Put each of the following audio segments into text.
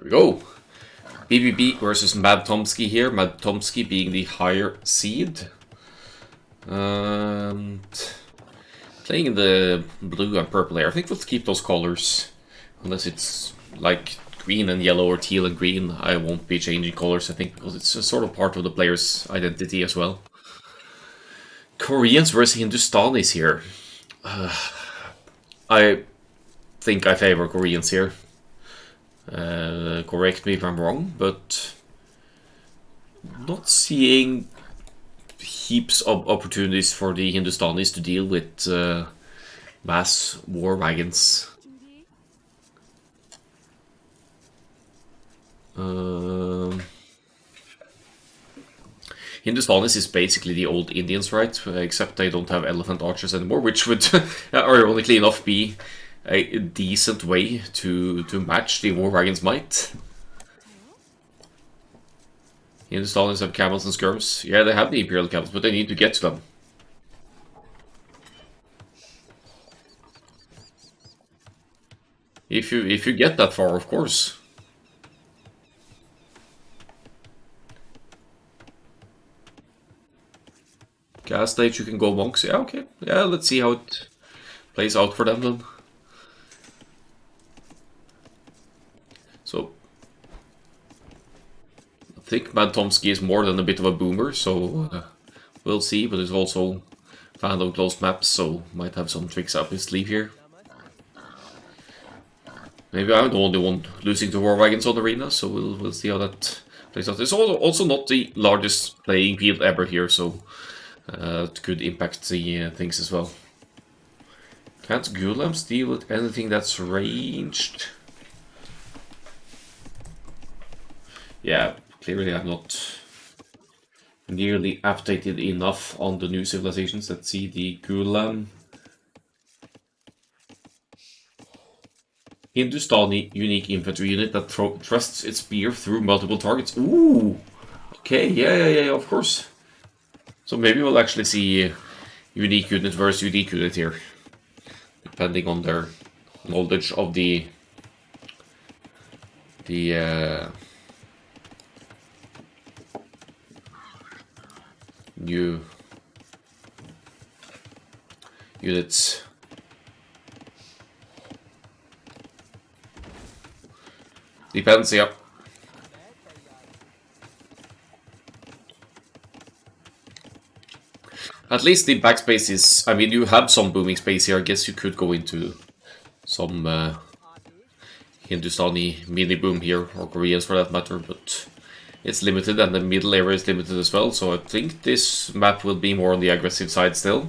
Here we go. BBB versus Madtomski here. Madtomski being the higher seed. And playing in the blue and purple here. I think we'll keep those colors. Unless it's like green and yellow or teal and green. I won't be changing colors, I think, because it's a sort of part of the player's identity as well. Koreans versus Hindustanis here. I think I favor Koreans here. Correct me if I'm wrong, but not seeing heaps of opportunities for the Hindustanis to deal with mass war wagons. Hindustanis is basically the old Indians, right? Except they don't have elephant archers anymore, which would, ironically enough, be a decent way to match the war wagon's might. Hindustanis have camels and skirms. Yeah, they have the imperial camels, but they need to get to them. If you get that far, of course. Gas stage, you can go monks. Yeah, okay. Yeah, let's see how it plays out for them then. So, I think Madtomski is more than a bit of a boomer, so we'll see. But he's also fan of closed maps, so might have some tricks up his sleeve here. Maybe I'm the only one losing to war wagons on arena, so we'll see how that plays out. It's also not the largest playing field ever here, so it could impact the things as well. Can't Gulams deal with anything that's ranged? Yeah, clearly I'm not nearly updated enough on the new civilizations. Let's see the Gulam. Hindustani unique infantry unit that thrusts its spear through multiple targets. Ooh! Okay, yeah, of course. So maybe we'll actually see unique unit versus unique unit here. Depending on their knowledge of the new units. Depends, yeah. At least the backspace is, I mean, you have some booming space here. I guess you could go into some Hindustani mini boom here, or Koreans for that matter, but it's limited and the middle area is limited as well, so I think this map will be more on the aggressive side still.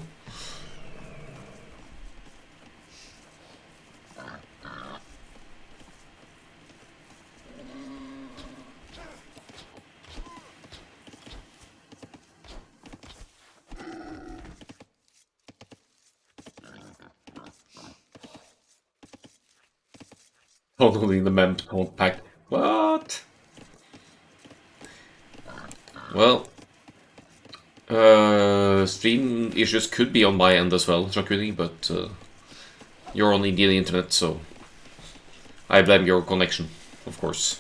Totally the mem compact. What? Well, stream issues could be on my end as well, Shakuni, but you're on Indian internet, so I blame your connection, of course.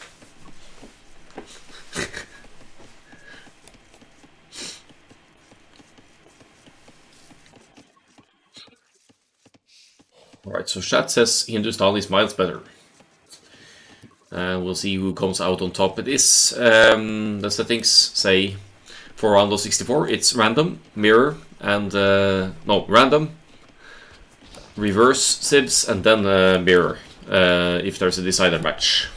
Alright, so chat says Hindustani is miles better. We'll see who comes out on top. It is, the settings say for round 64, it's random, mirror, and no, random, reverse sibs, and then mirror, if there's a decider match.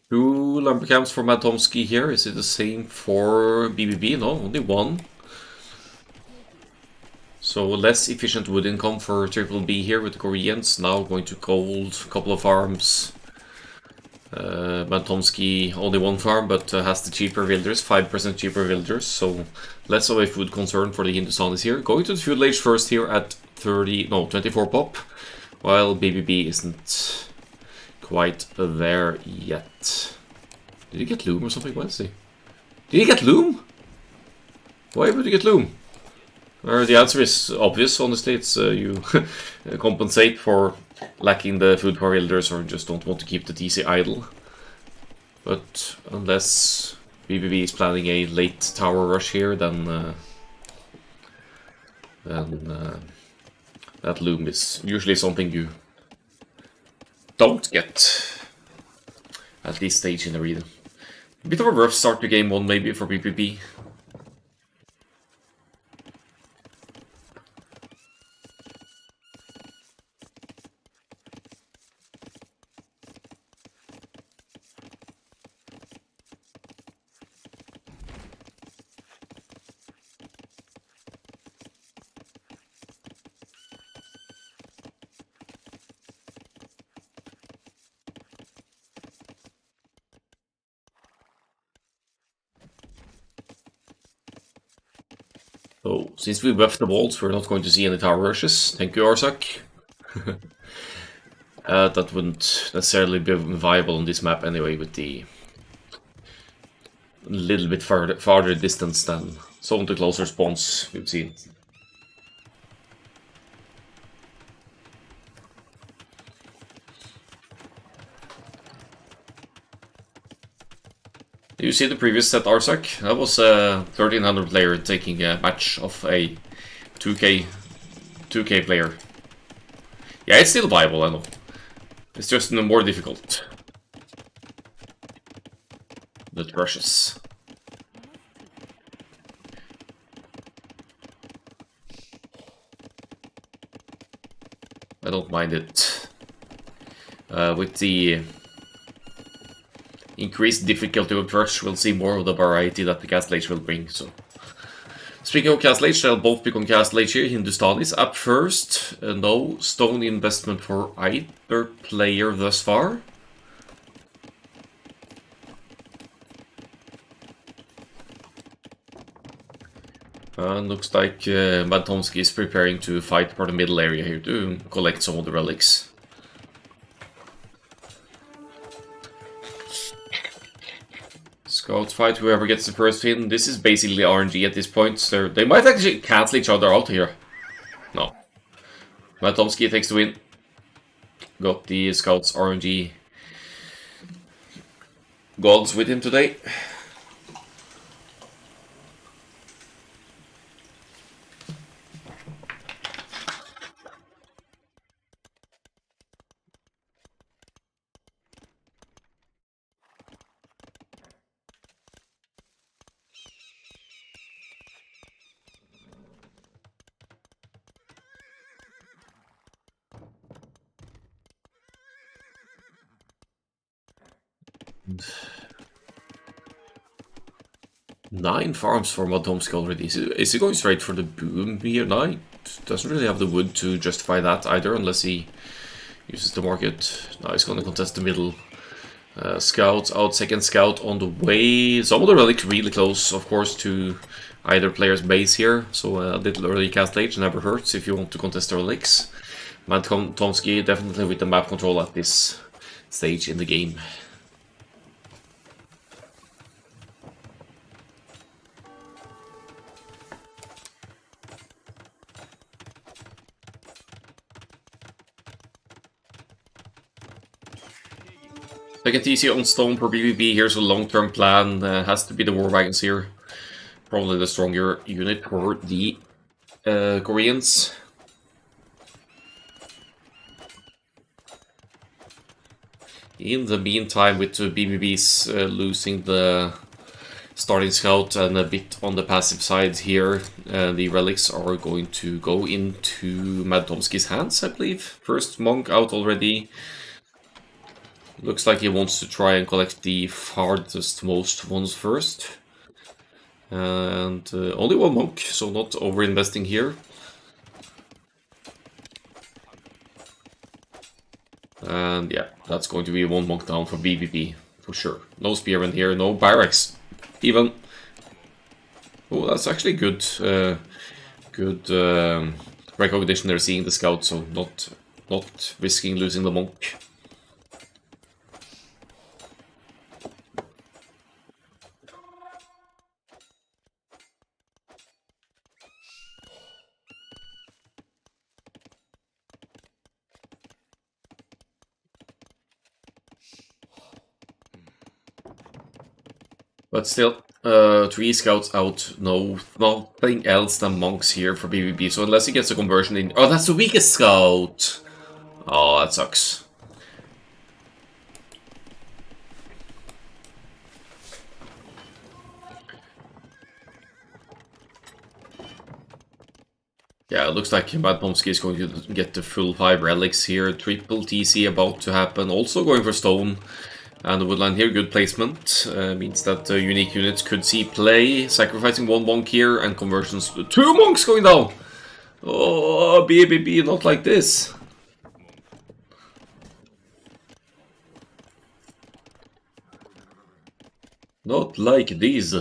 Two lumbercamps for Madtomski here. Is it the same for BBB? No, only one. So less efficient wood income for Triple B here with the Koreans. Now going to gold, couple of farms. Madtomski only one farm, but has the cheaper villagers, 5% cheaper villagers. So less of a food concern for the Hindustanis here. Going to the feudal age first here at 24 pop. while BBB isn't quite there yet. Did he get Loom or something? What is he? Did he get Loom? Why would you get Loom? The answer is obvious, honestly. It's you compensate for lacking the food for villagers or just don't want to keep the TC idle. But unless BBB is planning a late tower rush here, then that Loom is usually something you don't get at this stage in the arena. A bit of a rough start to game 1 maybe for BBB. So, since we buffed the walls, we're not going to see any tower rushes. Thank you, Arsak. That wouldn't necessarily be viable on this map anyway, with the little bit farther distance than some of the closer spawns we've seen. You see the previous set, Arsak? That was a 1300 player taking a match of a 2k player. Yeah, it's still viable, I know. It's just more difficult. The rushes. I don't mind it. With the increased difficulty of rush, we'll see more of the variety that the Castle Age will bring. So, speaking of Castle Age, they'll both become Castle Age here. Hindustanis up first. No stone investment for either player thus far. Looks like Madtomski is preparing to fight for the middle area here to collect some of the relics. Scouts fight whoever gets the first win. This is basically RNG at this point. They might actually cancel each other out here. No. Madtomski takes the win. Got the Scouts RNG gods with him today. Nine farms for Madtomski already. Is he going straight for the boom here? No, he doesn't really have the wood to justify that either, unless he uses the market. Now he's going to contest the middle. Scouts out, second scout on the way. Some of the relics really close, of course, to either player's base here. So a little early Castle Age never hurts if you want to contest the relics. Madtomski definitely with the map control at this stage in the game. Second TC on stone for BBB. Here's a long-term plan. Has to be the war wagons here. Probably the stronger unit for the Koreans. In the meantime, with BBBs losing the starting scout and a bit on the passive side here, the relics are going to go into Madtomski's hands, I believe. First monk out already. Looks like he wants to try and collect the farthest most ones first. And only one monk, so not over-investing here. And yeah, that's going to be one monk down for BBB, for sure. No spearmen here, no barracks, even. Oh, that's actually good. Good recognition they're seeing the scout, so not not risking losing the monk. But still, 3 scouts out, nothing else than monks here for BBB. So unless he gets a conversion in... Oh, that's the weakest scout! Oh, that sucks. Yeah, it looks like Madtomski is going to get the full 5 relics here. Triple TC about to happen. Also going for stone. And the woodland here, good placement. Means that unique units could see play. Sacrificing 1 monk here and conversions. 2 monks going down! Oh, BBB, not like this. Not like these.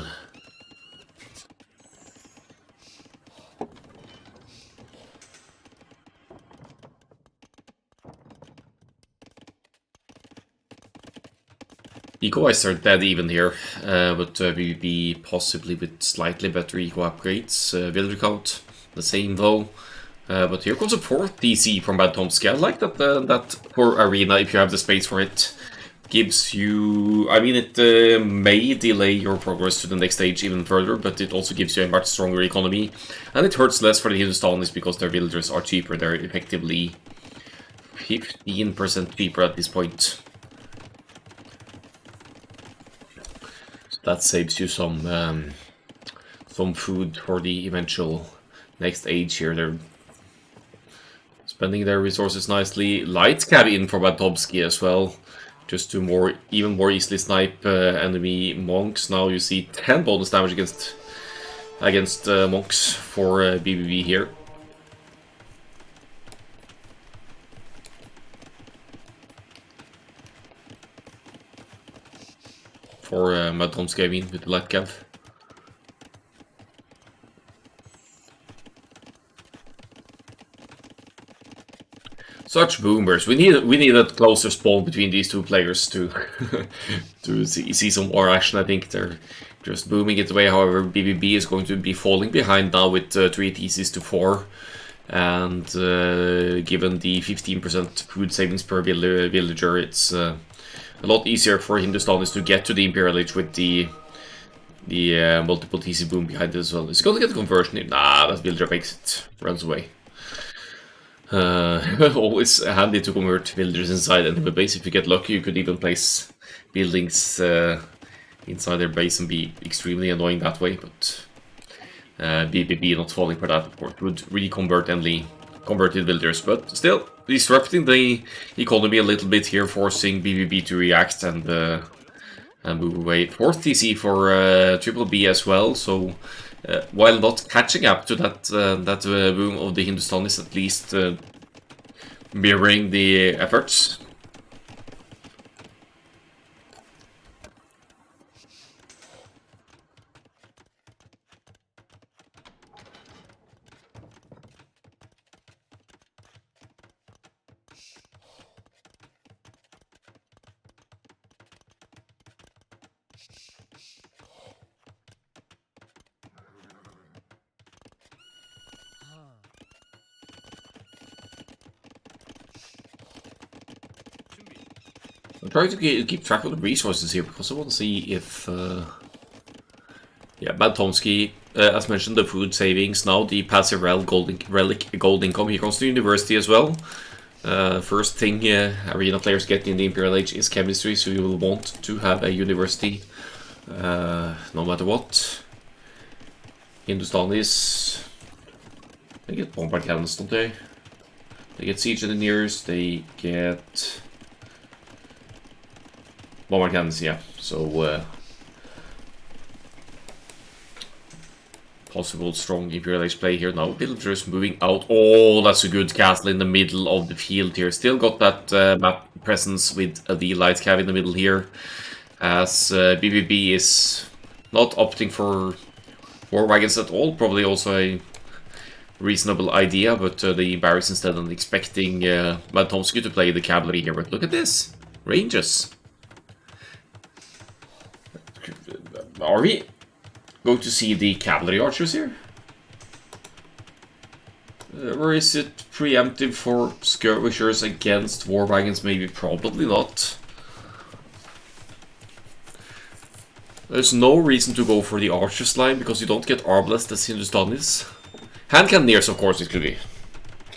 Eco-wise are dead even here, but BBB possibly with slightly better eco upgrades. Villager count, the same though. But here comes a 4th DC from Madtomski. I like that that for arena, if you have the space for it, gives you... I mean, it may delay your progress to the next stage even further, but it also gives you a much stronger economy. And it hurts less for the Hindustanis because their villagers are cheaper. They're effectively 15% cheaper at this point. That saves you some food for the eventual next age here. They're spending their resources nicely. Light cav in for Madtomski as well, just to even more easily snipe enemy monks. Now you see 10 bonus damage against monks for BBB here. For Madtomski, I mean, with the light cav. Such boomers. We need a closer spawn between these 2 players to to see some more action. I think they're just booming it away. However, BBB is going to be falling behind now with 3 TCs to 4. And given the 15% food savings per villager, it's a lot easier for Hindustanis to get to the Imperial Age with the multiple TC boom behind it as well. Is he going to get the conversion? Nah, that villager makes it. Runs away. Always handy to convert villagers inside enemy base. If you get lucky, you could even place buildings inside their base and be extremely annoying that way. But BBB not falling for that, of course, would really convert any converted villagers. But still, disrupting the economy a little bit here, forcing BBB to react and move away. 4th TC for Triple B as well, so while not catching up to that boom of the Hindustanis, at least mirroring the efforts. I'm trying to keep track of the resources here because I want to see if... yeah, Madtomski, as mentioned, the food savings, now the passive relic gold income. He comes to university as well. First thing arena players get in the Imperial Age is chemistry, so you will want to have a university no matter what. Hindustanis, they get bombard cannons, don't they? They get siege engineers, they get... bombard cannons, yeah. So, possible strong Imperial Age play here now. Villagers moving out. Oh, that's a good castle in the middle of the field here. Still got that map presence with the light cav in the middle here. As BBB is not opting for war wagons at all. Probably also a reasonable idea, but the barracks instead of expecting Madtomski to play the cavalry here. But look at this. Ranges. Are we going to see the cavalry archers here? Or is it preemptive for skirmishers against war wagons? Maybe, probably not. There's no reason to go for the archers line because you don't get arbalest as Hindustanis. Hand cannoneers, of course, it could be.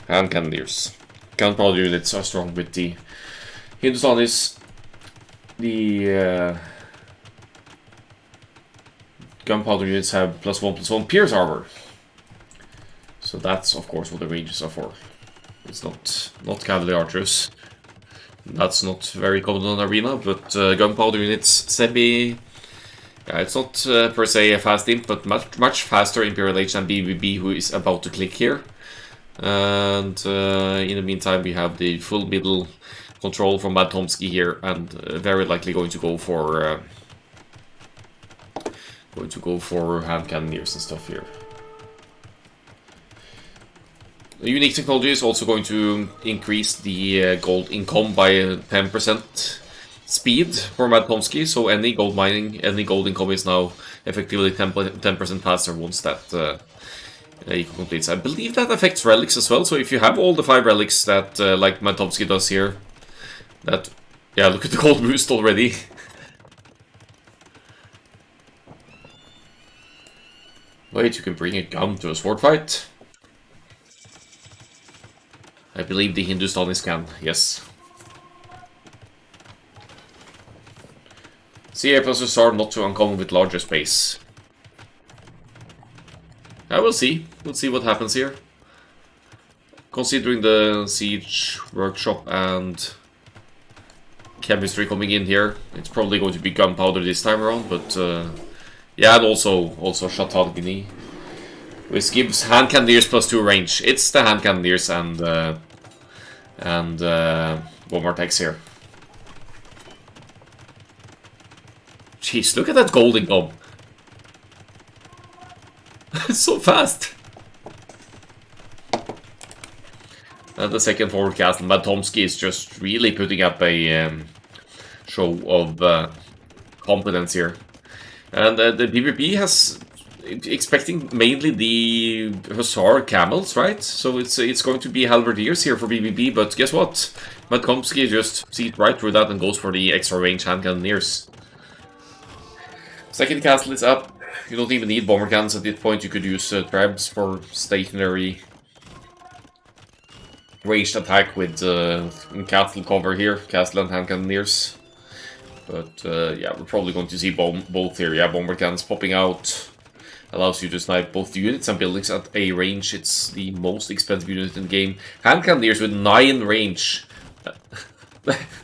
Hand cannoneers. Gunpowder units are strong with the Hindustanis. The gunpowder units have +1/+1 pierce armor. So that's, of course, what the ranges are for. It's not cavalry archers. That's not very common on Arena, but gunpowder units, semi... Yeah, it's not per se a fast imp, but much faster Imperial Age than BBB, who is about to click here. And in the meantime, we have the full middle control from Madtomski here, and very likely going to go for hand cannoneers and stuff here. The unique technology is also going to increase the gold income by 10% speed for Madtomski, so any gold mining, any gold income is now effectively 10% faster once that eco completes. I believe that affects relics as well, so if you have all the 5 relics that, like Madtomski does here, that, yeah, look at the gold boost already. Wait, you can bring a gun to a sword fight? I believe the Hindustanis can, yes. CA plus are not too uncommon with larger space. I will see. We'll see what happens here. Considering the siege workshop and chemistry coming in here, it's probably going to be gunpowder this time around, but yeah, and also Shatalgini, which gives hand cannoneers +2 range. It's the hand cannoneers and one more text here. Jeez, look at that gold income. It's so fast. And the second forward castle, Madtomski, is just really putting up a show of competence here. And the BBB has expecting mainly the Hussar camels, right? So it's going to be halberdiers here for BBB, but guess what? Madtomski just sees right through that and goes for the extra range hand cannoneers. Second castle is up. You don't even need bomber cannons at this point. You could use trebs for stationary ranged attack with castle cover here, castle and hand cannoneers. But yeah, we're probably going to see both here. Yeah, bomber cannons popping out. Allows you to snipe both the units and buildings at a range. It's the most expensive unit in the game. Hand cannoneers with 9 range.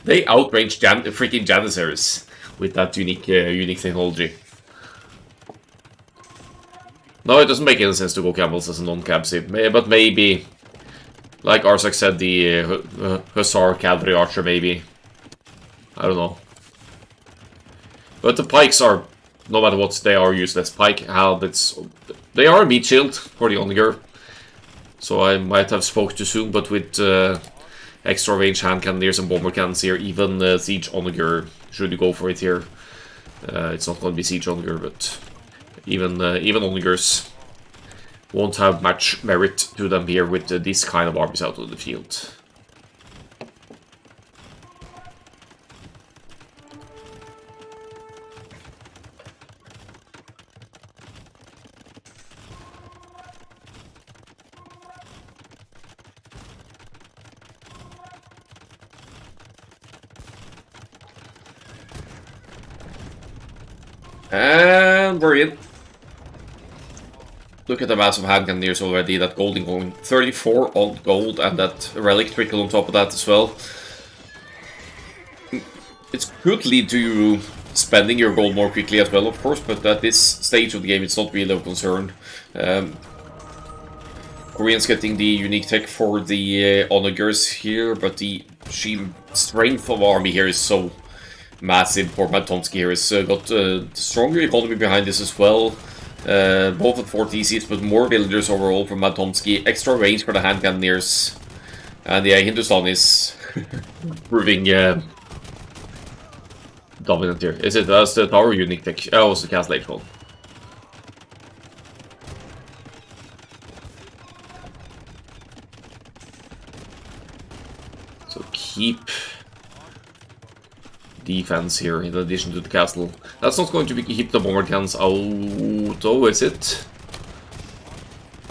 They outrange freaking Janissaries with that unique technology. No, it doesn't make any sense to go camels as a non-cab sim, but maybe, like Arsak said, the Hussar cavalry archer, maybe. I don't know. But the pikes are, no matter what, they are useless. Pike halberds, they are a meat shield for the Onager. So I might have spoke too soon, but with extra range hand cannoneers and bomber cannons here, even siege Onager, should you go for it here. It's not going to be siege Onager, but even Onagers won't have much merit to them here with this kind of armies out of the field. And we're in. Look at the massive hand cannoneers already, that gold income, 34 on gold, and that relic trickle on top of that as well. It could lead to you spending your gold more quickly as well, of course, but at this stage of the game it's not really a concern. Koreans getting the unique tech for the Onagers here, but the sheer strength of army here is so massive for Madtomski here. It's got stronger economy behind this as well. Both at 4 TCs, but more villagers overall from Madtomski. Extra range for the hand cannoneers. And yeah, Hindustan is proving dominant here. Is it? That's the tower unique tech. Oh, it's the castle age one. So keep defense here in addition to the castle. That's not going to keep the bomber cannons out, though, is it?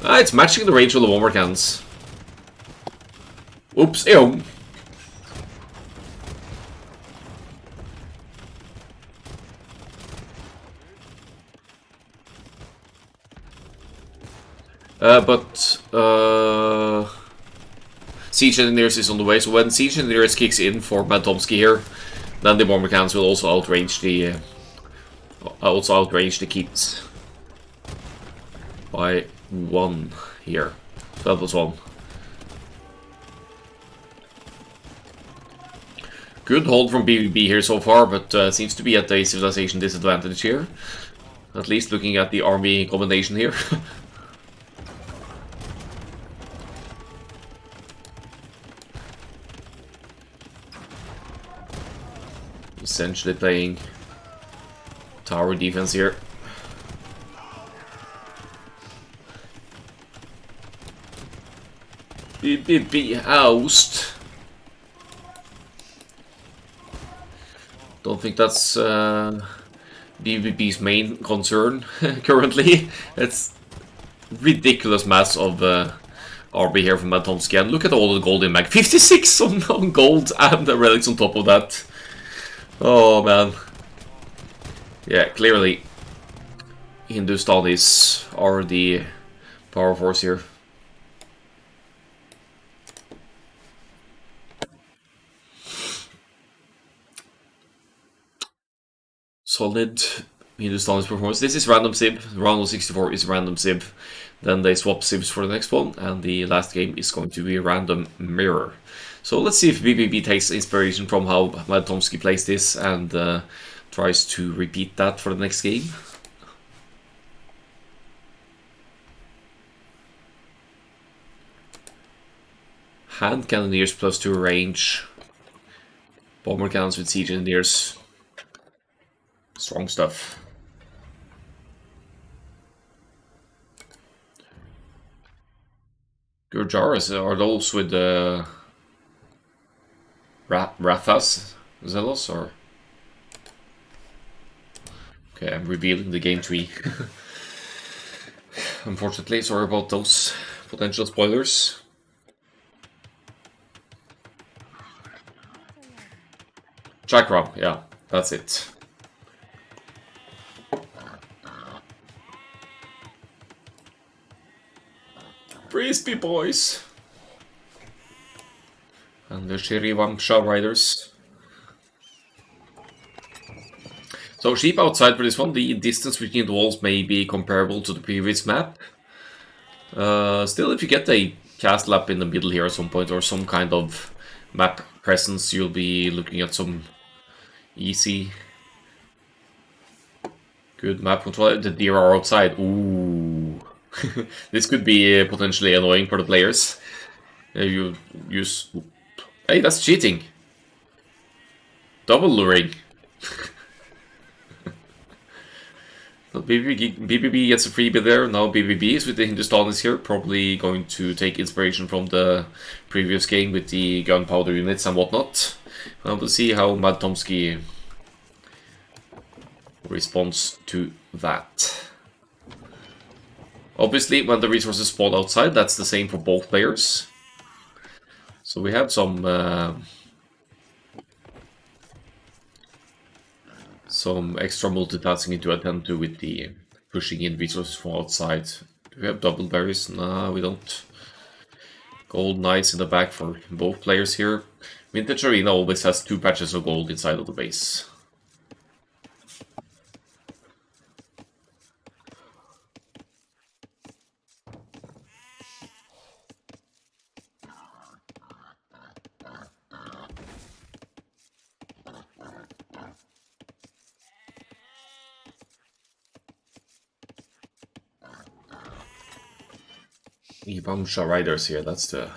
Ah, it's matching the range of the bomber cannons. Oops, ew. Siege Engineers is on the way, so when Siege Engineers kicks in for Madtomski here, then the bomber cannons will also outrange the keeps by 1 here. So that was 1. Good hold from BBB here so far, but seems to be at a civilization disadvantage here. At least looking at the army combination here. Essentially playing tower defense here. BBB oust. Don't think that's BBB's main concern currently. It's ridiculous mass of RB here from Madtomski. And look at all the gold in mag. 56 on gold and the relics on top of that. Oh man. Yeah, clearly Hindustanis are the power force here. Solid Hindustanis performance. This is random sib. Round 64 is random sib. Then they swap sibs for the next one, and the last game is going to be a random mirror. So let's see if BBB takes inspiration from how Madtomski plays this and tries to repeat that for the next game. Hand cannoneers +2 range. Bomber cannons with siege engineers. Strong stuff. Gurjaras are those with the Rathas Zealous, or? Okay, I'm revealing the game tree. Unfortunately, sorry about those potential spoilers. Chakram, yeah, that's it. Frisbee boys! And the Shirivamsha riders. So sheep outside for this one. The distance between the walls may be comparable to the previous map. Still, if you get a castle up in the middle here at some point, or some kind of map presence, you'll be looking at some easy, good map control. The deer are outside. Ooh. This could be potentially annoying for the players. You use... Hey, that's cheating. Double luring. So BBB gets a freebie there. Now BBB is with the Hindustanis here, probably going to take inspiration from the previous game with the gunpowder units and whatnot. And we'll see how Madtomski responds to that. Obviously, when the resources spawn outside, that's the same for both players. So we have some extra multitasking to attend to with the pushing in resources from outside. Do we have double berries? Nah, we don't. Gold knights in the back for both players here. Vintage Arena always has 2 patches of gold inside of the base. Ivamsha Riders here, that's the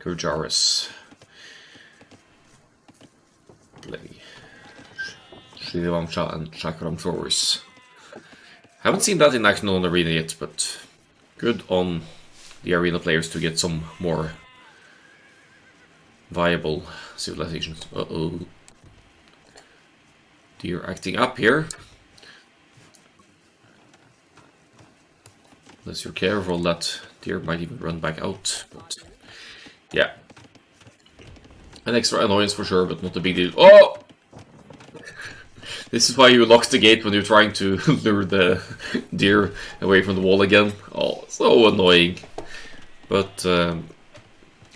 Kurjaris. Play Shivamsha and Chakram Throwers. Haven't seen that in action on Arena yet, but good on the Arena players to get some more viable civilizations. Uh-oh. Deer acting up here. Unless you're careful, that deer might even run back out. But yeah. An extra annoyance for sure, but not a big deal. Oh! This is why you lock the gate when you're trying to lure the deer away from the wall again. Oh, so annoying. But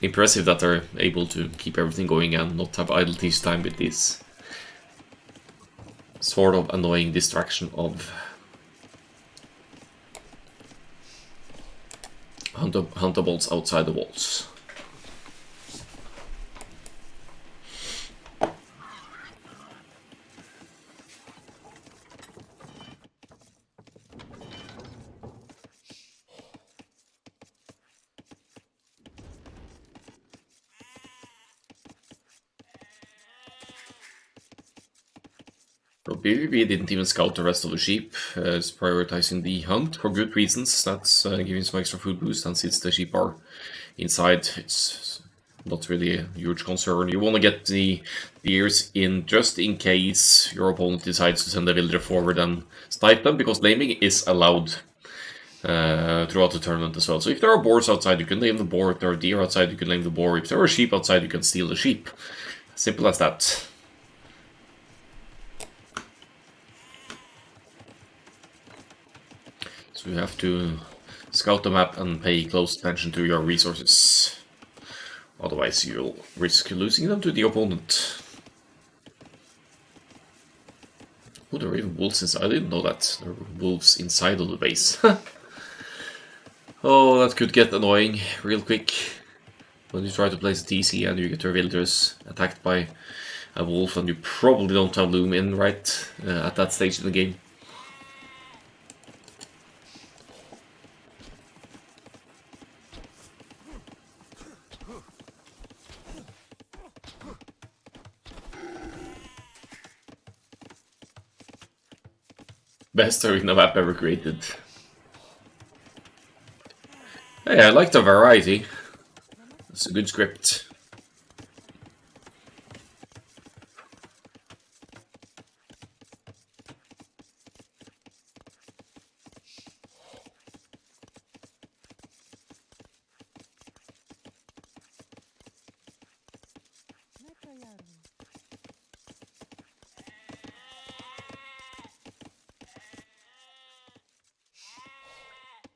impressive that they're able to keep everything going and not have idle teach time with this sort of annoying distraction of huntables outside the walls. So BBB didn't even scout the rest of the sheep. It's prioritizing the hunt for good reasons. That's giving some extra food boost, and since the sheep are inside, it's not really a huge concern. You want to get the deers in just in case your opponent decides to send a villager forward and snipe them, because laming is allowed throughout the tournament as well. So if there are boars outside, you can lame the boar. If there are deer outside, you can lame the boar. If there are sheep outside, you can steal the sheep. Simple as that. So you have to scout the map and pay close attention to your resources. Otherwise you'll risk losing them to the opponent. Oh, there are even wolves inside. I didn't know that. There were wolves inside of the base. Oh, that could get annoying real quick. When you try to place a TC and you get your villagers attacked by a wolf and you probably don't have Loom in right at that stage in the game. Best arena map ever created. Hey, I like the variety. It's a good script.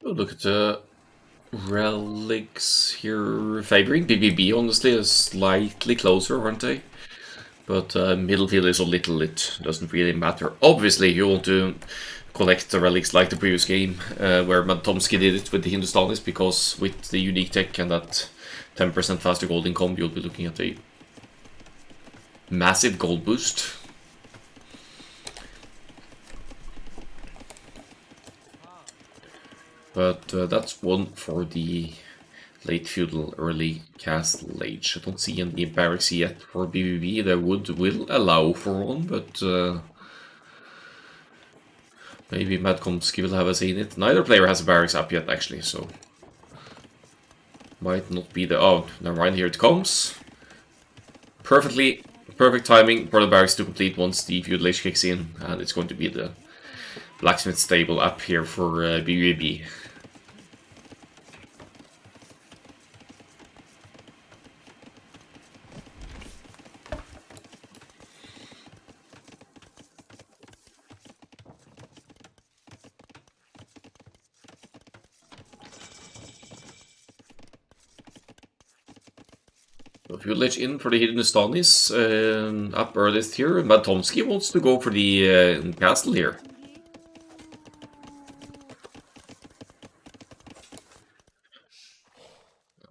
Oh, look at the relics here, favoring BBB, honestly, is slightly closer, aren't they? But middle field is so little, it doesn't really matter. Obviously, you want to collect the relics like the previous game, where Madtomski did it with the Hindustanis, because with the unique tech and that 10% faster gold income, you'll be looking at a massive gold boost. But that's one for the late feudal, early castle age. I don't see any barracks yet for BBB. They will allow for one, but maybe Madtomski will have a say in it. Neither player has a barracks up yet, actually, so might not be the... Oh, never mind, here it comes. Perfect timing for the barracks to complete once the feudal age kicks in, and it's going to be the blacksmith stable up here for BBB. Village in for the Hindustanis up earliest here. Madtomski wants to go for the castle here.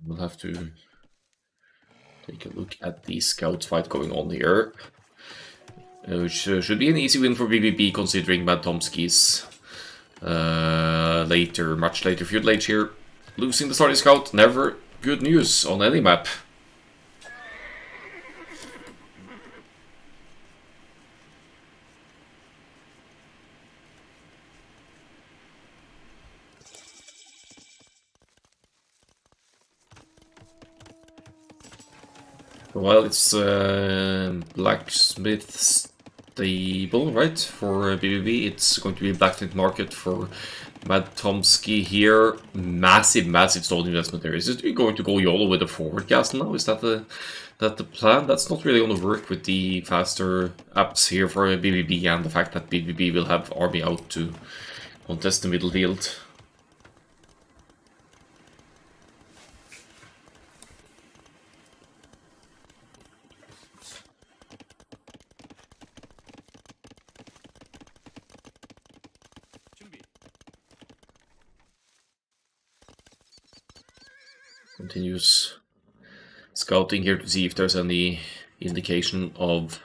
We'll have to take a look at the scout fight going on here. Which should be an easy win for BBB considering Madtomski's much later feudal age here. losing the starting scout, never good news on any map. Well, it's Blacksmith stable, right? For BBB, it's going to be Blacksmith Market for Madtomski here. Massive stone investment there. Is it going to go YOLO with a forward castle now? Is that the plan? That's not really going to work with the faster apps here for BBB and the fact that BBB will have army out to contest the middle field. Continues scouting here to see if there's any indication of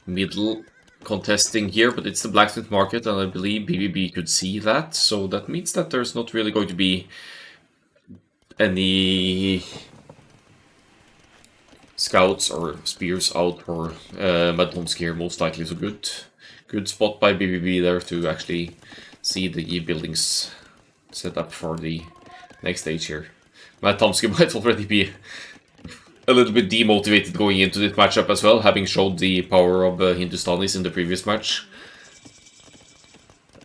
middle contesting here, but it's the Blacksmith Market, and I believe BBB could see that, so that means that there's not really going to be any scouts or spears out for Madtomski here, most likely. So good spot by BBB there to actually see the buildings set up for the next stage here. Madtomski might already be a little bit demotivated going into this matchup as well, having showed the power of Hindustanis in the previous match.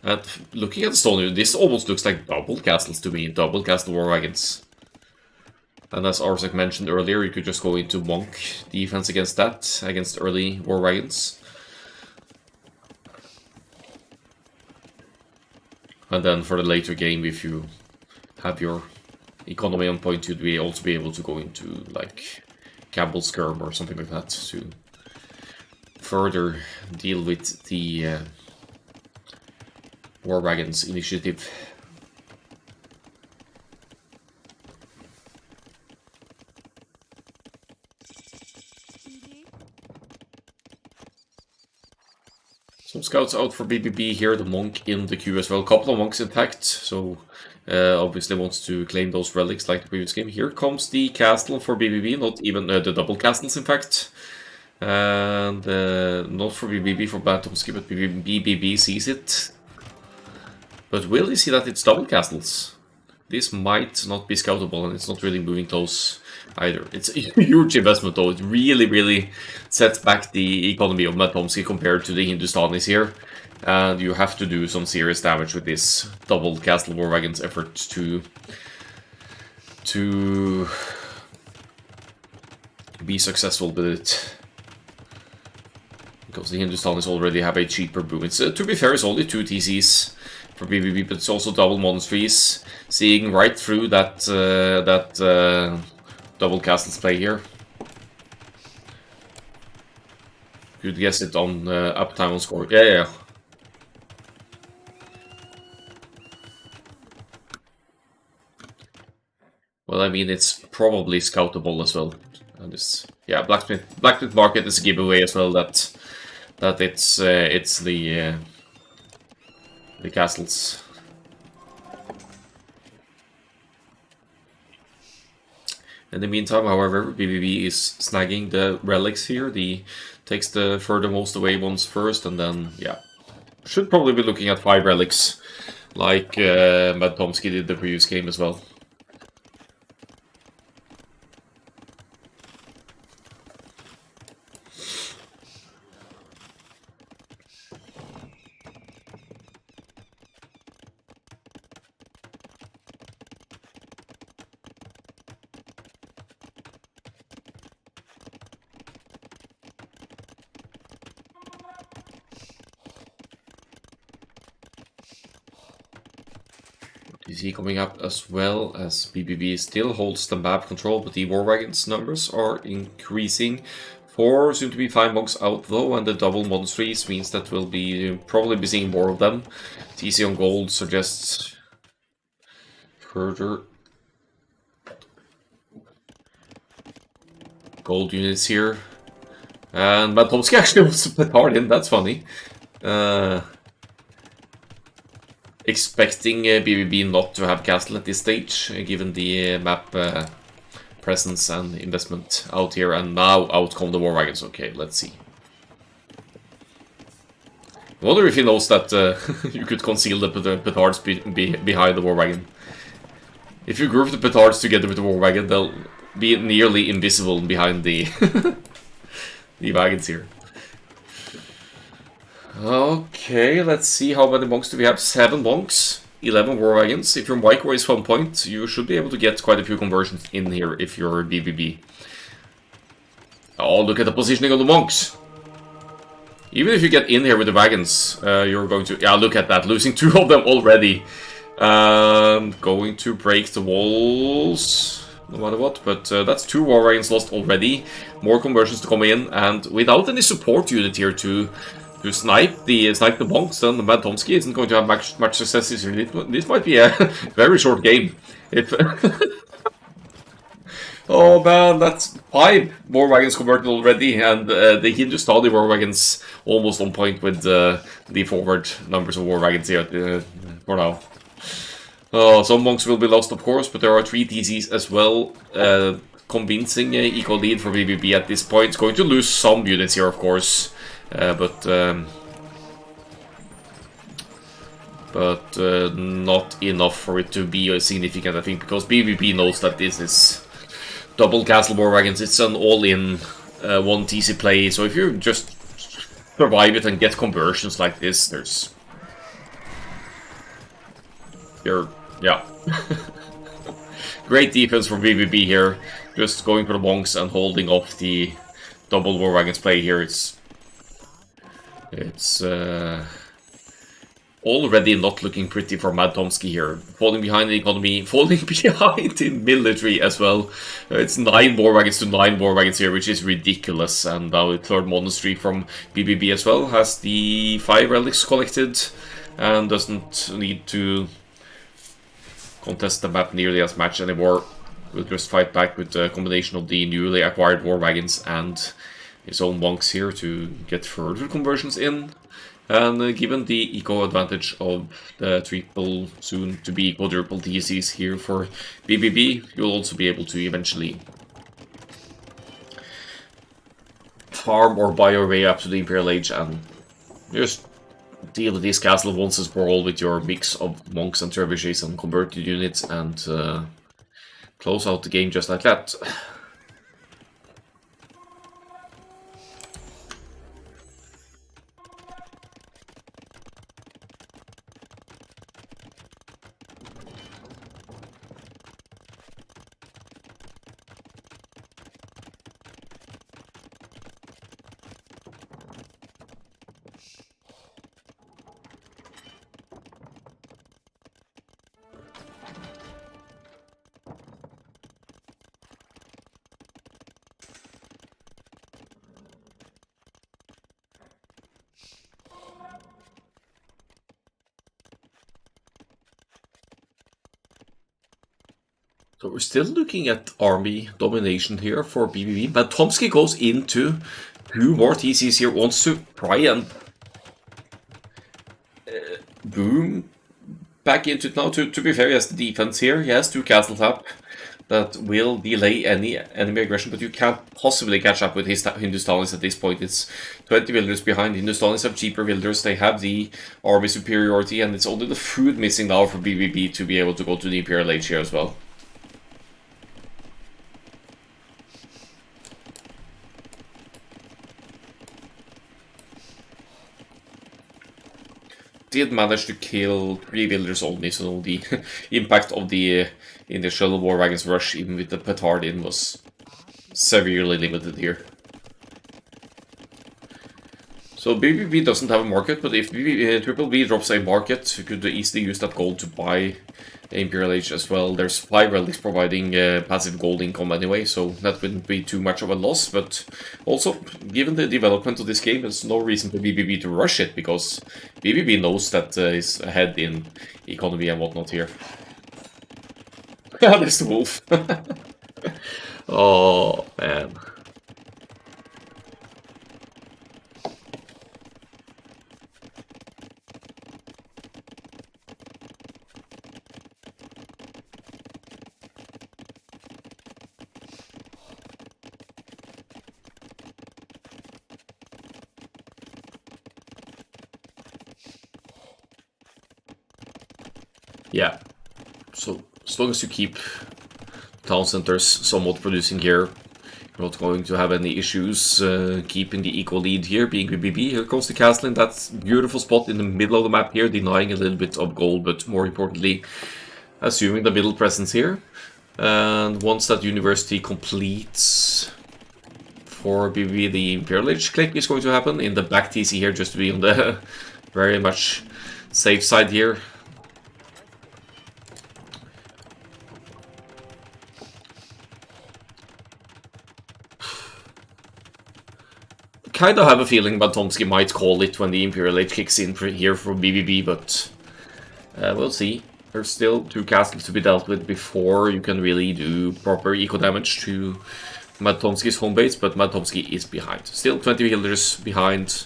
And looking at the stone, this almost looks like double castles to me, double castle war wagons. And as Arsek mentioned earlier, you could just go into monk defense against that, against early war wagons. And then for the later game, if you have your economy on point, you'd also be able to go into like Campbell Skirm or something like that to further deal with the war wagons initiative. Some scouts out for BBB here, the monk in the queue as well. A couple of monks intact, so obviously wants to claim those relics like the previous game. Here comes the castle for BBB, not even the double castles in fact. And not for BBB, for Madtomski, but BBB sees it. But will he see that it's double castles? This might not be scoutable, and it's not really moving close either. It's a huge investment though. It really sets back the economy of Madtomski compared to the Hindustanis here. And you have to do some serious damage with this double castle war wagons effort to be successful with it. Because the Hindustanis already have a cheaper boom. It's to be fair, it's only 2 TCs for BBB, but it's also double monasteries, seeing right through that double castles play here. Could guess it on uptime on score. Yeah. Well, I mean, it's probably scoutable as well. And this, yeah, Blacksmith Market is a giveaway as well that it's the castles. In the meantime, however, BBB is snagging the relics here. Takes the furthermost away ones first, and then, yeah, should probably be looking at 5 relics, like Madtomski did the previous game as well. TC coming up as well, as BBB still holds the map control, but the war wagons numbers are increasing. 4 soon to be 5 monks out though, and the double monasteries means that we'll be probably be seeing more of them. TC on gold suggests further gold units here. And Madtomski actually was a bit hard in, that's funny. expecting BBB not to have castle at this stage, given the map presence and investment out here, and now out come the war wagons. Okay, let's see. I wonder if he knows that you could conceal the petards behind the war wagon. If you group the petards together with the war wagon, they'll be nearly invisible behind the the wagons here. Okay, let's see how many monks do we have. 7 monks, 11 war wagons. If your micro is 1 point, you should be able to get quite a few conversions in here if you're BBB. Oh, look at the positioning of the monks. Even if you get in here with the wagons, you're going to... Yeah, look at that, losing 2 of them already. Going to break the walls, no matter what, but that's 2 war wagons lost already. More conversions to come in, and without any support unit here to snipe the monks, then the Madtomski isn't going to have much success. This might be a very short game. If oh man, that's 5 war wagons converted already, and the Hindustani war wagons almost on point with the forward numbers of war wagons here for now. Some monks will be lost, of course, but there are 3 TCs as well. Convincing equal lead for BBB at this point. It's going to lose some units here, of course. But not enough for it to be significant, I think, because BBB knows that this is double castle war wagons. It's an all-in 1 TC play, so if you just survive it and get conversions like this, yeah. Great defense from BBB here, just going for the monks and holding off the double war wagons play here. It's already not looking pretty for Madtomski here. Falling behind in economy, falling behind in military as well. It's 9 war wagons to 9 war wagons here, which is ridiculous. And now the 3rd monastery from BBB as well has the 5 relics collected and doesn't need to contest the map nearly as much anymore. We'll just fight back with a combination of the newly acquired war wagons and his own monks here to get further conversions in. And given the eco advantage of the triple, soon to be quadruple TCs here for BBB, you'll also be able to eventually farm or buy your way up to the Imperial Age and just deal with this castle once and for all with your mix of monks and trebuchets and converted units and close out the game just like that. So we're still looking at army domination here for BBB. Madtomski goes into 2 more TCs here, wants to try and boom back into it now. To be fair, he has the defense here. He has 2 castle tap that will delay any enemy aggression, but you can't possibly catch up with his Hindustanis at this point. It's 20 villagers behind. Hindustanis have cheaper villagers, they have the army superiority, and it's only the food missing now for BBB to be able to go to the Imperial Age here as well. Did manage to kill 3 villagers only, so the impact of the initial war wagons rush, even with the petard in, was severely limited here. So BBB doesn't have a market, but if Triple B drops a market, you could easily use that gold to buy Imperial Age as well. There's 5 relics providing passive gold income anyway, so that wouldn't be too much of a loss. But also, given the development of this game, there's no reason for BBB to rush it, because BBB knows that it's ahead in economy and whatnot here. Yeah, there's the wolf. Oh, man. Yeah. So as long as you keep town centers somewhat producing here, you're not going to have any issues keeping the equal lead here, being BBB. Here comes the castle in that beautiful spot in the middle of the map here, denying a little bit of gold, but more importantly, assuming the middle presence here. And once that university completes for BBB, the Imperial Age click is going to happen in the back TC here, just to be on the very much safe side here. Kind of have a feeling Madtomski might call it when the Imperial Age kicks in here for BBB, but we'll see. There's still 2 castles to be dealt with before you can really do proper eco damage to Madtomski's home base, but Madtomski is behind. Still 20 healers behind,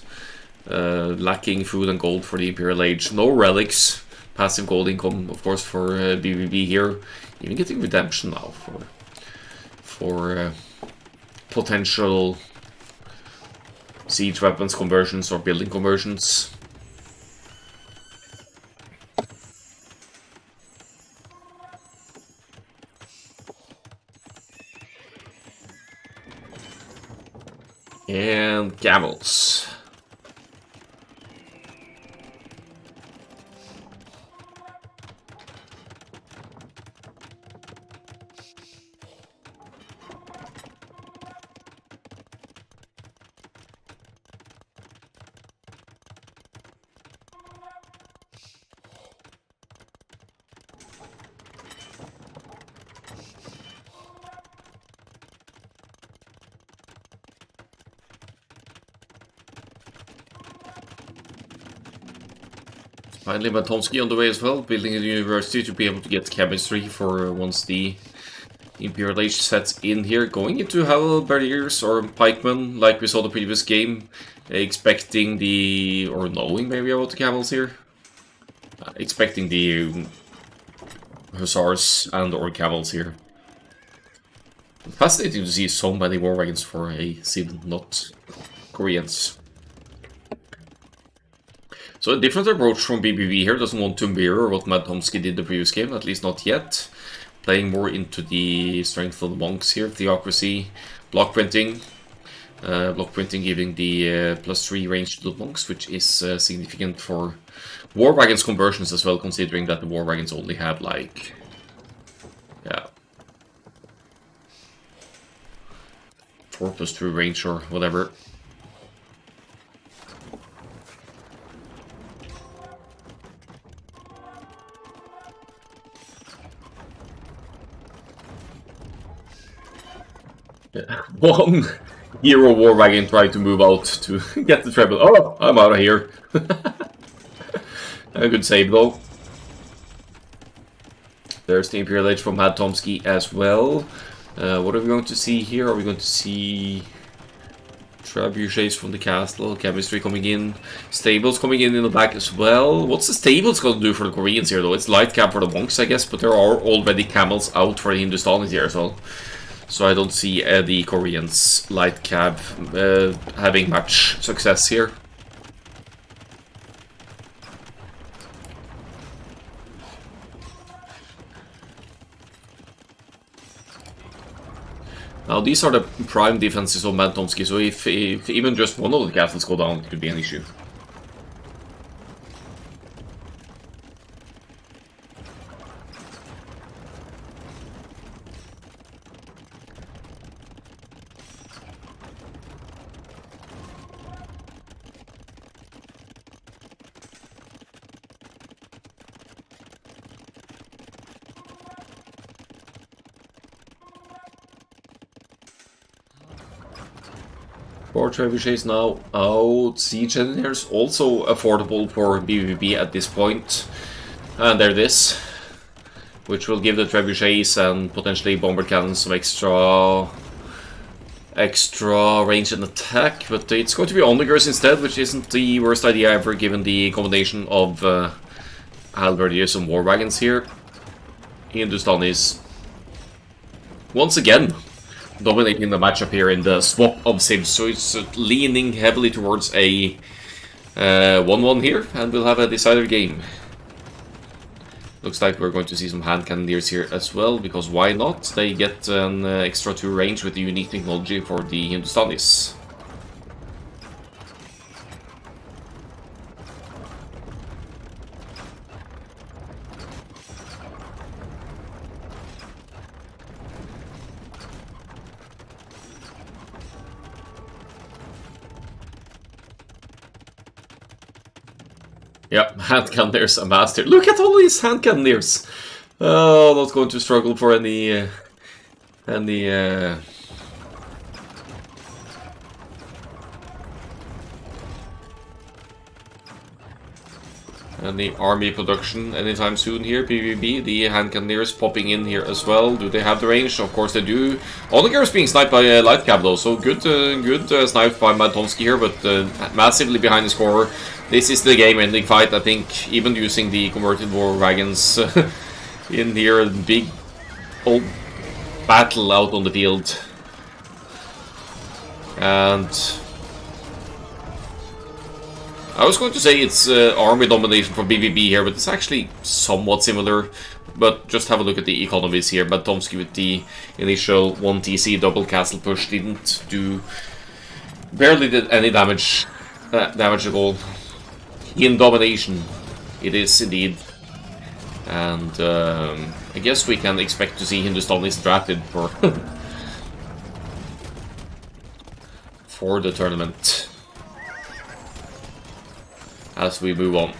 lacking food and gold for the Imperial Age. No relics, passive gold income, of course, for BBB here. Even getting redemption now for potential siege weapons conversions or building conversions. And camels. Finally, Madtomski on the way as well, building a university to be able to get chemistry for once the Imperial Age sets in here. Going into halberdiers or pikemen, like we saw the previous game, expecting the, or knowing maybe about the camels here, expecting the hussars and or camels here. Fascinating to see so many war wagons for a seed, not Koreans. So a different approach from BBB here, doesn't want to mirror what Madtomski did the previous game, at least not yet. Playing more into the strength of the monks here, theocracy, block printing. Block printing giving the +3 range to the monks, which is significant for war wagons conversions as well, considering that the war wagons only have like, yeah, 4+2 range or whatever. One hero war wagon tried to move out to get the treble. Oh, I'm out of here. A good save though. There's the Imperial Age from Madtomski as well. What are we going to see here? Are we going to see trebuchets from the castle, chemistry coming in, stables coming in the back as well? What's the stables going to do for the Koreans here though? It's light cab for the monks, I guess, but there are already camels out for the Hindustanis here as well. So I don't see the Koreans light cab having much success here. Now these are the prime defenses of Madtomski, so if even just one of the castles go down, it could be an issue. Four trebuchets now out. Siege engineers also affordable for BBB at this point. And there it is, which will give the trebuchets and potentially bomber cannons some extra range and attack. But it's going to be onlookers instead, which isn't the worst idea ever, given the combination of halberdiers and war wagons here. Hindustanis once again dominating the matchup here in the swap of sims, so it's leaning heavily towards a 1-1 here, and we'll have a decided game. Looks like we're going to see some hand cannoneers here as well, because why not? They get an extra 2 range with the unique technology for the Hindustanis. Yeah, hand cannoneers a master. Look at all these hand cannoneers! Oh, not going to struggle for any army production anytime soon here. BBB, the hand cannoneers popping in here as well. Do they have the range? Of course they do. Onager is being sniped by light cab though, so good snipe by Madtomski here, but massively behind the score. This is the game-ending fight, I think. Even using the converted war wagons in here, big old battle out on the field. And I was going to say it's army domination for BBB here, but it's actually somewhat similar. But just have a look at the economies here. Madtomski with the initial 1 TC double castle push barely did any damage at all. In domination, it is indeed. And I guess we can expect to see Hindustanis drafted for for the tournament as we move on.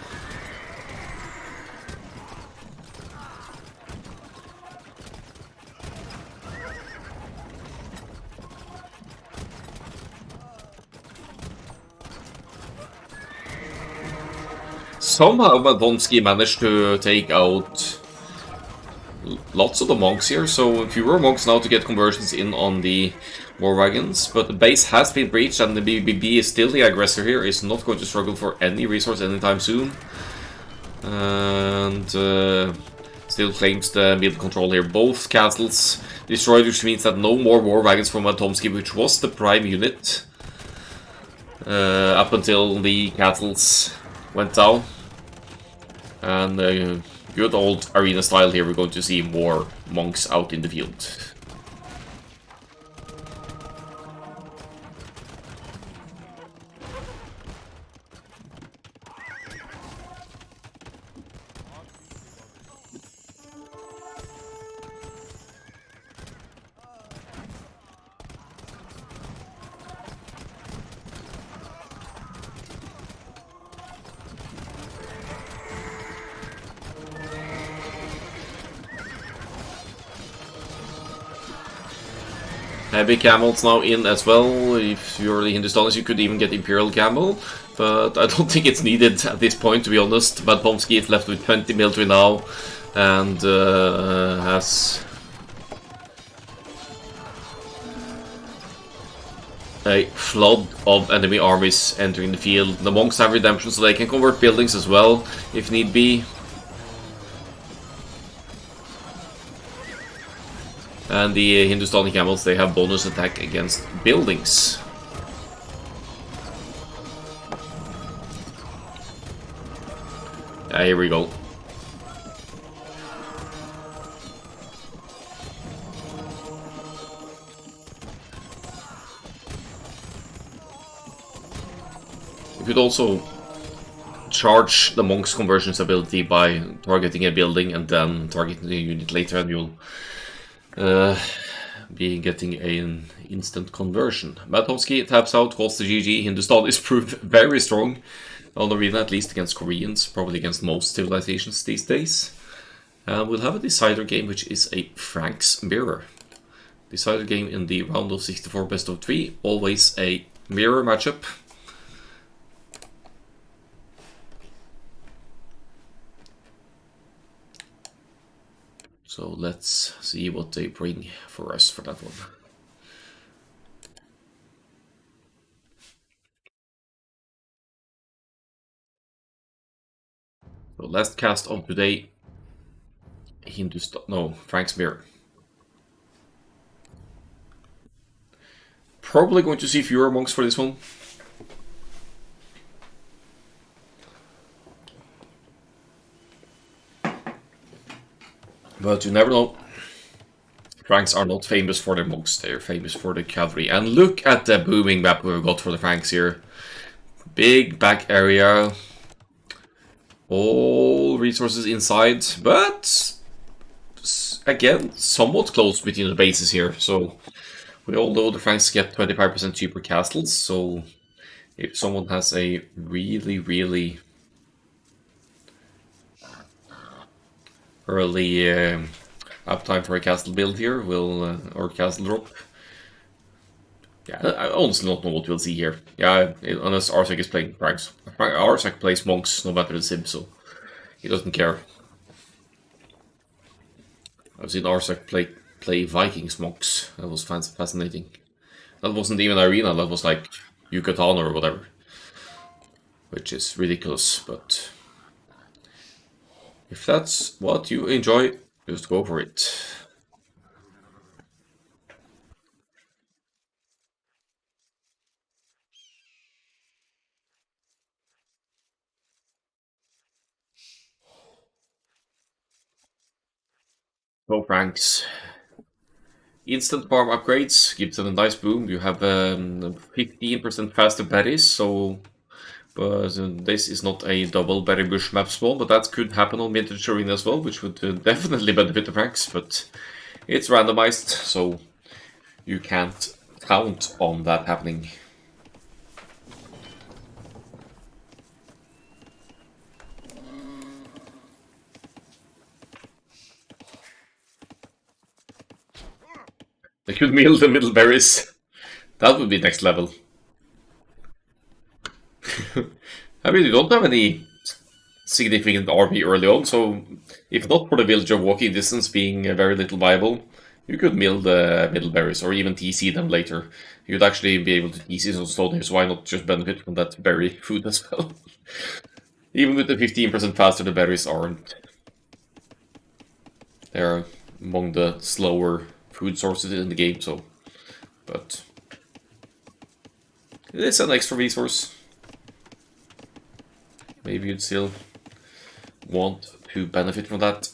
Somehow Madtomski managed to take out lots of the monks here, so fewer monks now to get conversions in on the war wagons, but the base has been breached and the BBB is still the aggressor here, is not going to struggle for any resource anytime soon. And still claims the middle control here. Both castles destroyed, which means that no more war wagons from Madtomski, which was the prime unit up until the castles went down. And good old arena style here, we're going to see more monks out in the field. Heavy camels now in as well. If you're the Hindustanis, you could even get Imperial Camel, but I don't think it's needed at this point, to be honest. Madtomski is left with 20 military now, and has a flood of enemy armies entering the field. The monks have redemption, so they can convert buildings as well, if need be. And the Hindustani camels, they have bonus attack against buildings. Here we go. You could also charge the monk's conversions ability by targeting a building and then targeting a unit later, and you'll be getting an instant conversion. Madtomski taps out, calls the GG. Hindustan is proved very strong on the arena, at least against Koreans, probably against most civilizations these days. And we'll have a decider game, which is a Frank's Mirror. Decider game in the round of 64 best of 3, always a mirror matchup. So let's see what they bring for us for that one. So last cast of today, Frank's Mirror. Probably going to see fewer monks for this one. But you never know. Franks are not famous for their monks, they're famous for the cavalry. And look at the booming map we've got for the Franks here. Big back area. All resources inside, but again, somewhat close between the bases here. So we all know the Franks get 25% cheaper castles, so if someone has a really early uptime for a castle build here, will or castle drop. Yeah, I honestly don't know what we'll see here. Yeah, unless Arsec is playing Franks. Arsec plays monks no matter the sim, so he doesn't care. I've seen Arsec play Vikings monks. That was fascinating. That wasn't even arena. That was like Yucatan or whatever, which is ridiculous. But if that's what you enjoy, just go for it. Go Franks. Instant farm upgrades gives them a nice boom. You have 15% faster berries, so but this is not a double berry bush map spawn, but that could happen on Vintage Arena as well, which would definitely benefit the Franks, but it's randomized, so you can't count on that happening. They could meal the middle berries. That would be next level. I mean, you don't have any significant army early on, so if not for the village of walking distance being very little viable, you could mill the middle berries or even TC them later. You'd actually be able to TC some stone here, so why not just benefit from that berry food as well? Even with the 15% faster, the berries aren't. They're among the slower food sources in the game, so. But it is an extra resource. Maybe you'd still want to benefit from that.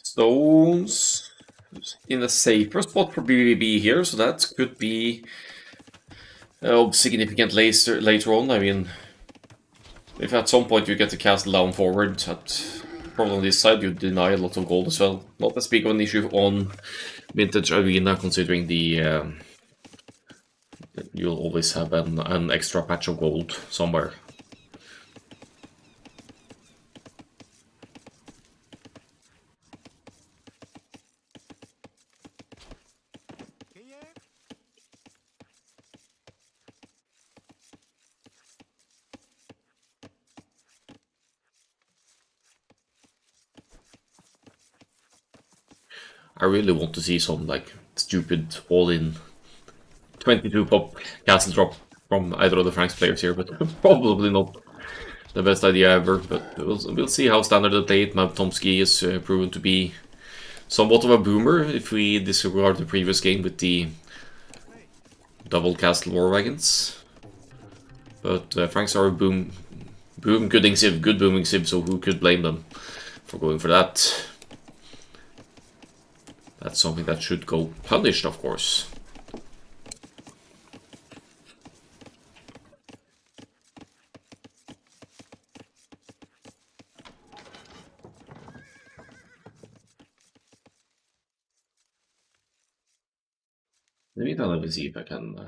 Stones in a safer spot for BBB here, so that could be significant later on. I mean, if at some point you get the castle down forward, probably on this side you deny a lot of gold as well. Not as big of an issue on Vintage Arena, considering the you'll always have an extra patch of gold somewhere. I really want to see some like stupid all-in 22 pop castle drop from either of the Franks players here, but probably not the best idea ever. But we'll see how standard they play it. Madtomski is proven to be somewhat of a boomer if we disregard the previous game with the double castle war wagons. But Franks are a good booming civ, so who could blame them for going for that? That's something that should go punished, of course. Let me see if I can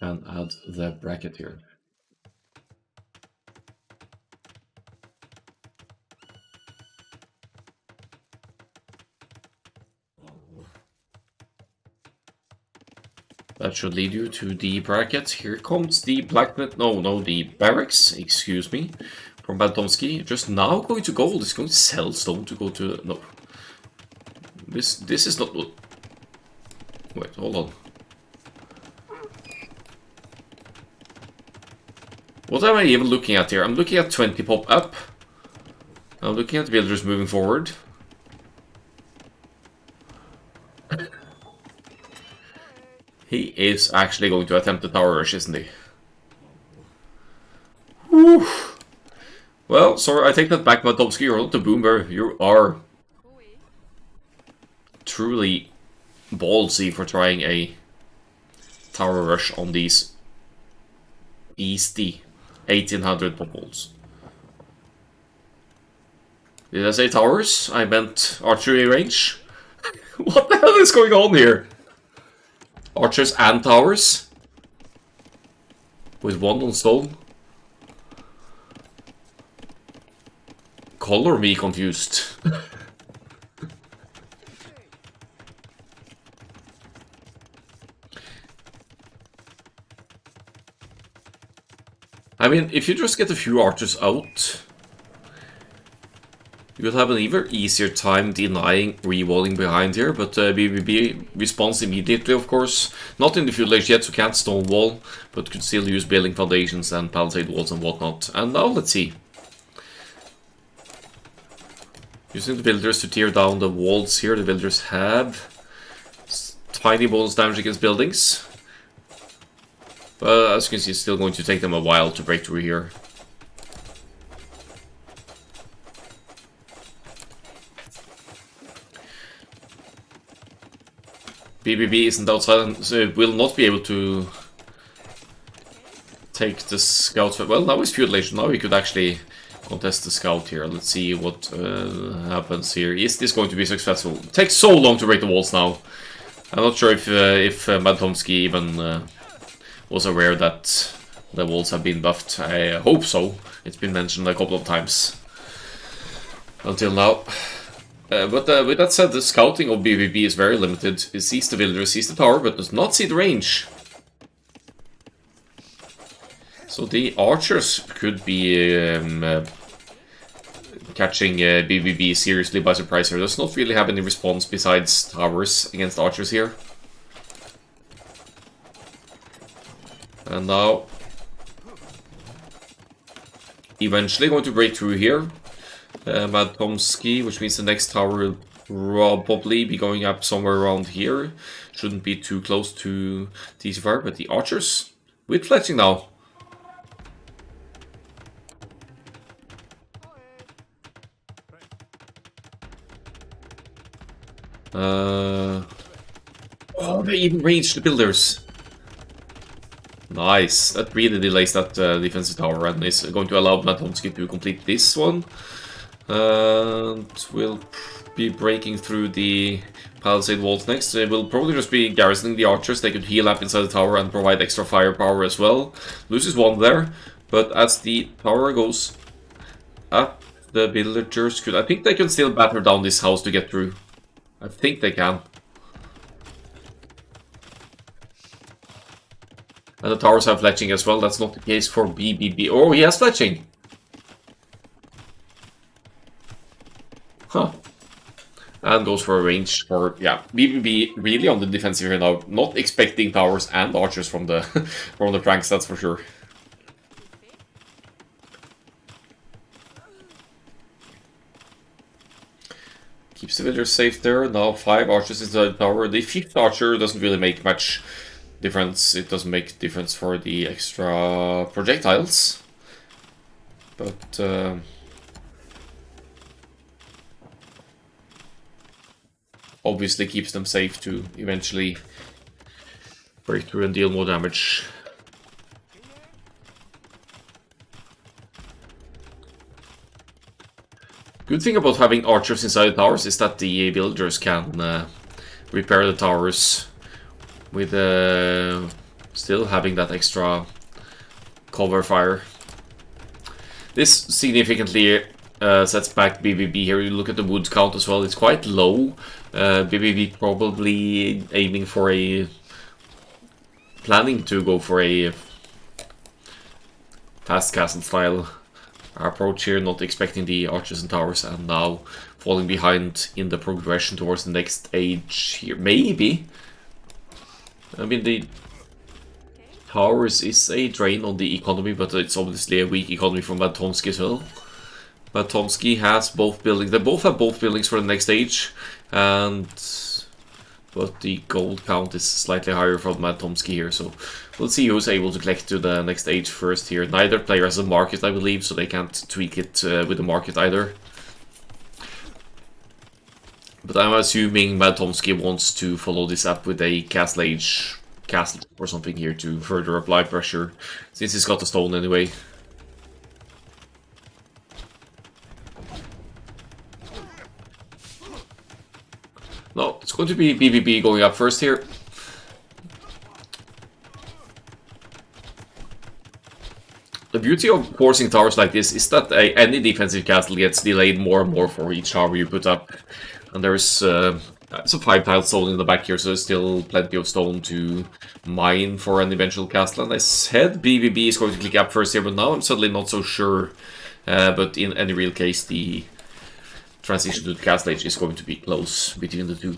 add the bracket here. That should lead you to the bracket. Here comes the blacksmith. No, the barracks. Excuse me, from Madtomski. Just now going to gold. It's going to sell stone to go to no. This is not. Wait, hold on. What am I even looking at here? I'm looking at 20 pop up. I'm looking at villagers moving forward. He is actually going to attempt the tower rush, isn't he? Whew. Well, sorry, I take that back, Madtomski. You're not a boomer. You are truly ballsy for trying a tower rush on these beastie 1800 pop balls. Did I say towers? I meant archery range. What the hell is going on here? Archers and towers? With one on stone? Color me confused. I mean, if you just get a few archers out, you'll have an even easier time denying re-walling behind here, but BBB responds immediately, of course. Not in the field age yet, so can't stone wall, but could still use building foundations and palisade walls and whatnot. And now let's see. Using the villagers to tear down the walls here. The villagers have tiny bonus damage against buildings. But as you can see, it's still going to take them a while to break through here. BBB isn't outside, so it will not be able to take the scouts. Well, now it's feudalation. Now we could actually contest the scout here. Let's see what happens here. Is this going to be successful? It takes so long to break the walls now. I'm not sure if Madtomski even was aware that the walls have been buffed. I hope so. It's been mentioned a couple of times until now. But with that said, the scouting of BBB is very limited. It sees the villager, sees the tower, but does not see the range. So the archers could be catching BBB seriously by surprise here. Does not really have any response besides towers against archers here. And now, eventually going to break through here. Madtomski, which means the next tower will probably be going up somewhere around here. Shouldn't be too close to TC5, but the archers with fletching now. Oh, they even ranged the builders. Nice. That really delays that defensive tower and is going to allow Madtomski to complete this one. And we'll be breaking through the palisade walls next. They will probably just be garrisoning the archers. They could heal up inside the tower and provide extra firepower as well. Loses one there, but as the tower goes up, the villagers could... I think they can still batter down this house to get through. I think they can. And the towers have fletching as well. That's not the case for BBB. Oh, he has fletching! Huh. And goes for a range for, yeah, BBB really on the defensive here now. Not expecting towers and archers from the from the pranks, that's for sure. Keeps the villagers safe there. Now 5 archers inside the tower. The 5th archer doesn't really make much difference. It doesn't make difference for the extra projectiles. But obviously keeps them safe to eventually break through and deal more damage. Good thing about having archers inside the towers is that the villagers can repair the towers with still having that extra cover fire. This significantly sets back BBB here. You look at the wood count as well, it's quite low. BBB probably aiming for planning to go for a fast castle style approach here, not expecting the archers and towers, and now falling behind in the progression towards the next age here. Maybe. I mean, Towers is a drain on the economy, but it's obviously a weak economy from Madtomski as well. Madtomski has both buildings. They both have both buildings for the next stage, but the gold count is slightly higher from Madtomski here, so we'll see who's able to collect to the next stage first here. Neither player has a market, I believe, so they can't tweak it with the market either. But I'm assuming Madtomski wants to follow this up with a Castle Age castle or something here to further apply pressure, since he's got the stone anyway. No, it's going to be BBB going up first here. The beauty of forcing towers like this is that any defensive castle gets delayed more and more for each tower you put up. And there's a 5-tile stone in the back here, so there's still plenty of stone to mine for an eventual castle. And I said BBB is going to click up first here, but now I'm suddenly not so sure. But in any real case, the transition to the castle age is going to be close between the two.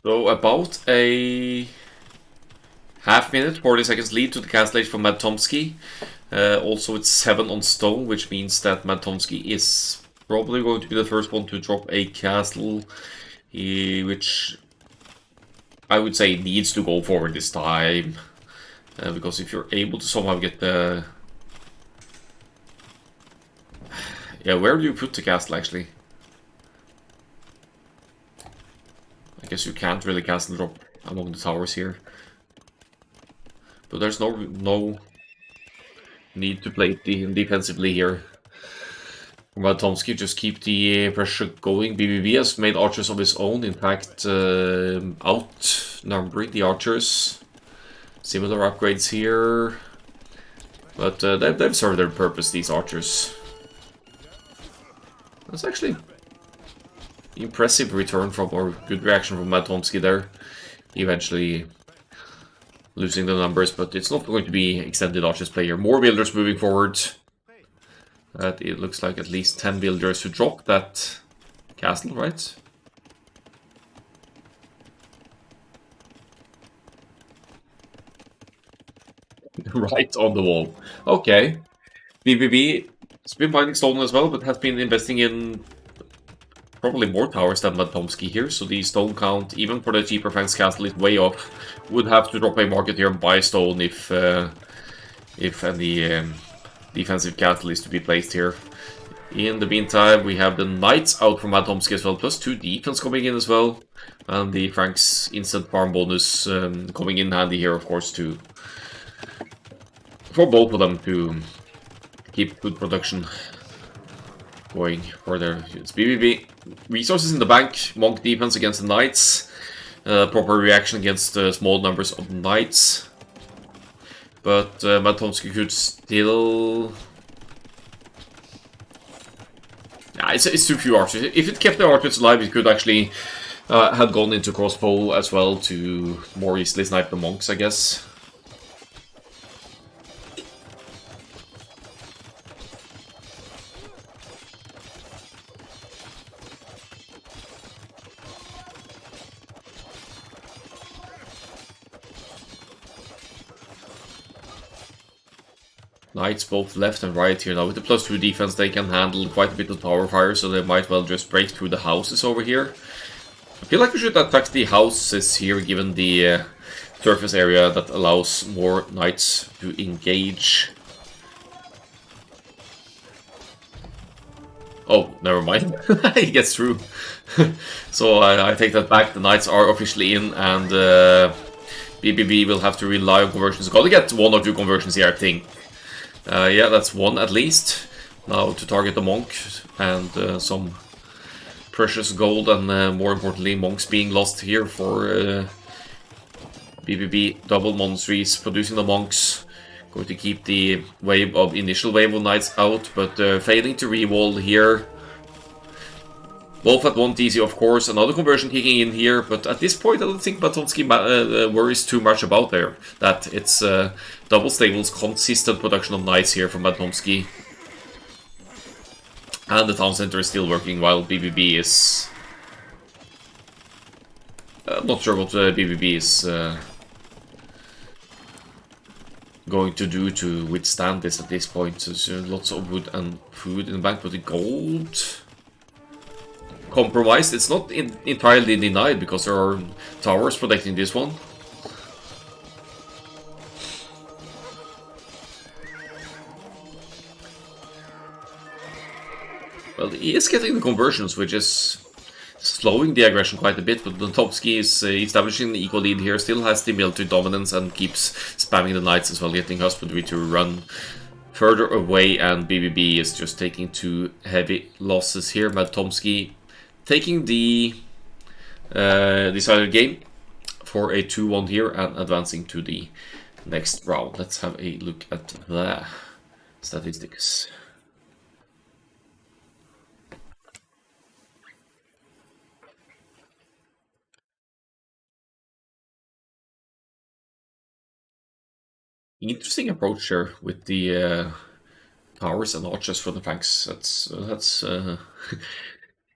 So about a half-minute, 40 seconds lead to the castle age from Madtomski. Also it's 7 on stone, which means that Madtomski is probably going to be the first one to drop a castle, which I would say needs to go forward this time. Because if you're able to somehow get the... Yeah, where do you put the castle actually? I guess you can't really castle drop among the towers here. But there's no need to play it defensively here. Madtomski just keep the pressure going. BBB has made archers of his own, in fact outnumbering the archers. Similar upgrades here. But they've served their purpose, these archers. That's actually impressive return from, or good reaction from Madtomski there. Eventually losing the numbers, but it's not going to be extended archers play here. More builders moving forward. It looks like at least 10 builders to drop that castle, right? Right on the wall. Okay. BBB has been mining stone as well, but has been investing in probably more towers than Madtomski here, so the stone count, even for the cheaper Fangs castle, is way off. Would have to drop a market here and buy stone if any defensive castle is to be placed here. In the meantime, we have the knights out from Madtomski as well, plus 2 defense coming in as well, and the Frank's instant farm bonus coming in handy here, of course, for both of them to keep good production going for their units. BBB resources in the bank, monk defense against the knights, proper reaction against small numbers of knights. But Madtomski could still... Yeah, it's too few archers. If it kept the archers alive, it could actually have gone into crossbow as well to more easily snipe the monks, I guess. Knights both left and right here now. With the +2 defense, they can handle quite a bit of tower fire, so they might well just break through the houses over here. I feel like we should attack the houses here, given the surface area that allows more knights to engage. Oh, never mind. He gets through. So I take that back. The knights are officially in, and BBB will have to rely on conversions. Gotta get 1 or 2 conversions here, I think. Yeah, that's 1 at least. Now to target the monk and some precious gold, and more importantly, monks being lost here for BBB. Double monasteries producing the monks. Going to keep the initial wave of knights out, but failing to re-wall here. Both at 1 TC, of course, another conversion kicking in here, but at this point I don't think Madtomski worries too much about there. That it's double stables, consistent production of knights here from Madtomski. And the town center is still working while BBB is... not sure what BBB is going to do to withstand this at this point. There's lots of wood and food in the bank, but the gold... compromised. It's not entirely denied because there are towers protecting this one. Well, he is getting the conversions, which is slowing the aggression quite a bit, but Madtomski is establishing the equal lead here, still has the military dominance and keeps spamming the knights as well, getting husbandry to run further away, and BBB is just taking 2 heavy losses here. Madtomski taking the decided game for a 2-1 here and advancing to the next round. Let's have a look at the statistics. Interesting approach here with the towers and archers for the flanks. That's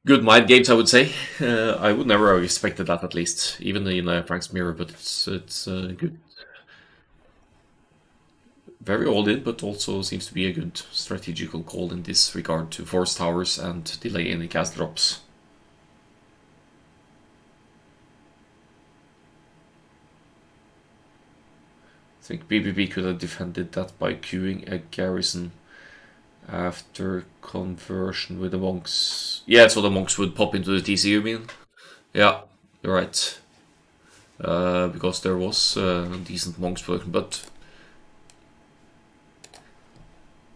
good mind games, I would say. I would never have expected that, at least, even in Frank's mirror. But it's good, very all in, but also seems to be a good strategical call in this regard to force towers and delay any cast drops. I think BBB could have defended that by queuing a garrison after conversion with the monks. Yeah, so the monks would pop into the TC, you mean? Yeah, you're right. Because there was decent monks production, but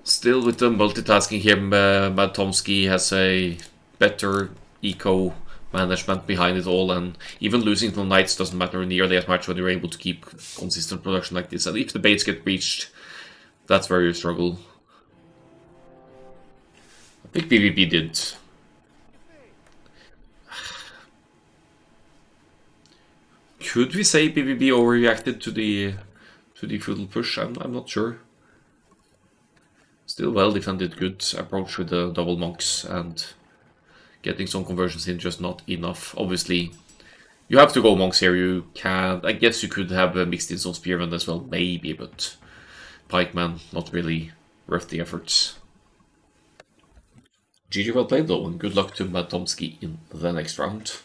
still with the multitasking here, Madtomski has a better eco management behind it all, and even losing to knights doesn't matter nearly as much when you're able to keep consistent production like this. And if the baits get breached, that's where you struggle. I think BBB did. Could we say BBB overreacted to the feudal push? I'm not sure. Still well defended, good approach with the double monks and getting some conversions in, just not enough. Obviously, you have to go monks here. You can, I guess you could have mixed in some spearmen as well, maybe, but pikeman, not really worth the efforts. GG well played though, and good luck to Madtomski in the next round.